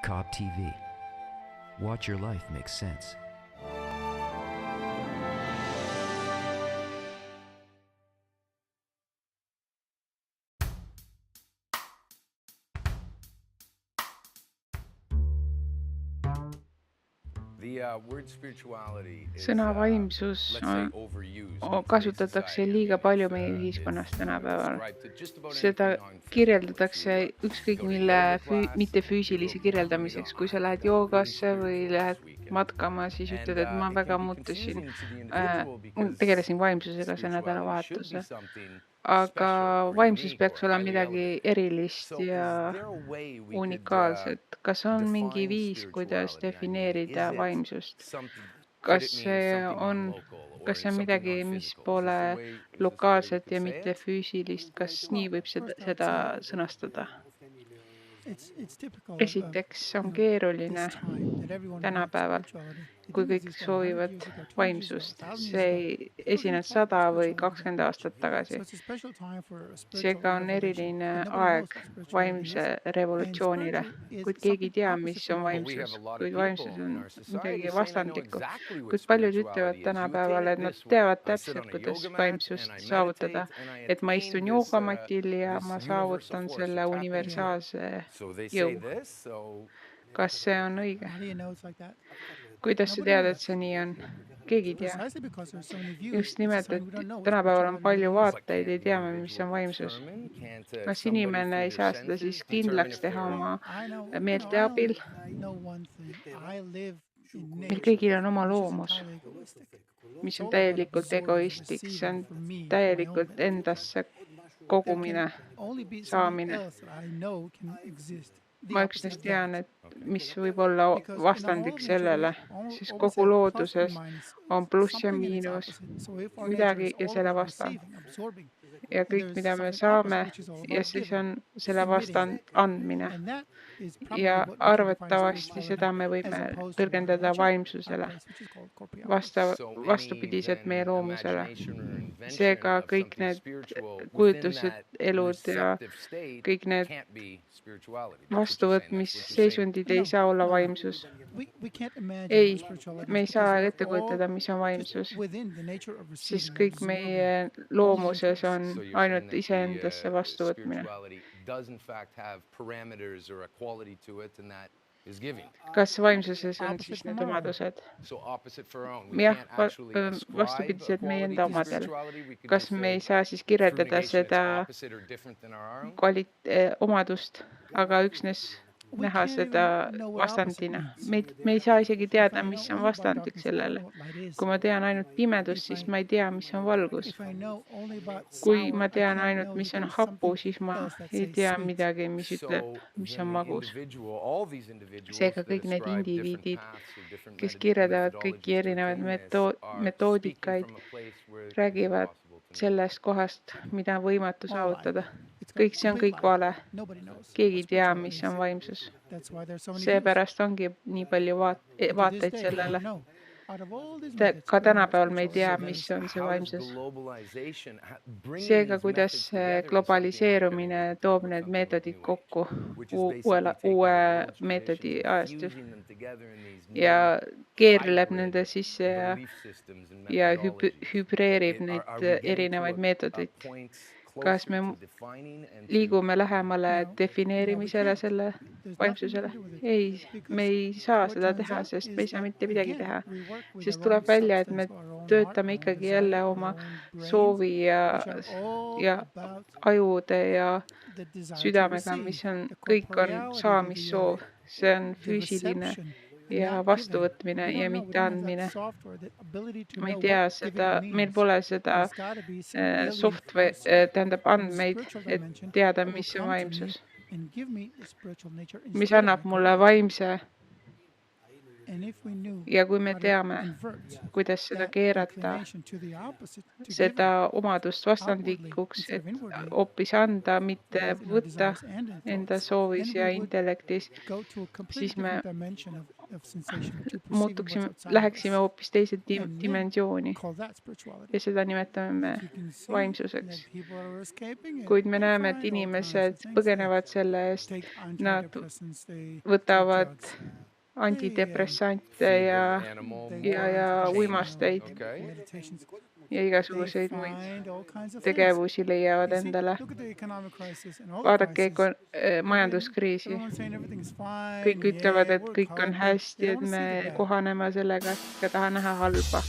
Cobb TV. Watch your life make sense. Sõna vaimsus kasutatakse liiga palju meie ühiskonnas tänapäeval. Seda kirjeldatakse ükskõik mille mitte füüsilise kirjeldamiseks. Kui sa lähed joogasse või lähed matkama, siis ütled, et ma väga muutusin. Tegelesin vaimsusega see nädalavahetuse. Aga vaimsus peaks olema midagi erilist ja unikaalset. Kas on mingi viis, kuidas defineerida vaimsust? Kas see on midagi, mis pole lokaalset ja mitte füüsilist? Kas nii võib seda sõnastada? Esiteks on keeruline tänapäeval, kui kõik soovivad vaimsust. See ei esinenud 100 või 20 aastat tagasi. Seega on eriline aeg vaimse revolutsioonile, kuid keegi ei tea, mis on vaimsus, kuid vaimsus on midagi vastandlikku. Kuid paljud ütlevad tänapäeval, et nad teavad täpselt, kuidas vaimsust saavutada, et ma istun joogamatil ja ma saavutan selle universaalse jõu. Kas see on õige? Kuidas sa tead, et see nii on? Keegi ei tea. Just nimelt, et tänapäeval on palju vaateid, ei tea me, mis on vaimsus. Kas inimene ei saa seda siis kindlaks teha oma meelte abil? Meil kõigil on oma loomus, mis on täielikult egoistlik, see on täielikult endasse kogumine, saamine. Ma üksnes tean, et mis võib olla vastandlik sellele, sest kogu looduses on pluss ja miinus, midagi ja selle vastand. Ja kõik, mida me saame, ja siis on selle vastand andmine. Ja arvatavasti seda me võime tõlgendada vaimsusele, vastupidiselt meie loomusele. Seega kõik need kujutused, elud ja kõik need vastuvõtmisseisundid ei saa olla vaimsus. Ei, me ei saa ette kujutada, mis on vaimsus, sest kõik meie loomuses on ainult iseendasse vastuvõtmine. Kas vaimsuses on siis need omadused? Jah, vastupidiselt meie enda omadel. Kas me ei saa siis kirjeldada seda omadust, aga üksnes näha seda vastandina? Me ei saa isegi teada, mis on vastandlik sellele. Kui ma tean ainult pimedust, siis ma ei tea, mis on valgus. Kui ma tean ainult, mis on hapu, siis ma ei tea midagi, mis ütleb, mis on magus. Seega kõik need indiviidid, kes kirjeldavad kõiki erinevaid metoodikaid, räägivad sellest kohast, mida on võimatu saavutada. Kõik see on kõik vale. Keegi ei tea, mis on vaimsus. Seepärast ongi nii palju vaateid sellele. Ka tänapäeval me ei tea, mis on see vaimsus. Seega, kuidas globaliseerumine toob need meetodid kokku uue meetodi ajastul ja keerleb nende sisse ja hübreerib neid erinevaid meetodeid. Kas me liigume lähemale defineerimisele selle vaimsusele? Ei, me ei saa seda teha, sest me ei saa mitte midagi teha. Sest tuleb välja, et me töötame ikkagi jälle oma soovi ja ajude ja südamega, mis on, kõik on saamissoov. See on füüsiline ja vastuvõtmine ja mitte andmine. Ma ei tea seda, meil pole seda andmeid, et teada, mis on vaimsus. Mis annab mulle vaimse. Ja kui me teame, kuidas seda keerata, seda omadust vastandlikuks, et hoopis anda, mitte võtta enda soovis ja intellektis, siis me läheksime hoopis teise dimensiooni ja seda nimetame me vaimsuseks. Kuid me näeme, et inimesed põgenevad selle eest, nad võtavad antidepressante ja uimasteid ja igasuguseid muid tegevusi leiavad endale. Vaadake majanduskriisi. Kõik ütlevad, et kõik on hästi, et me kohaneme sellega, et taha näha halba.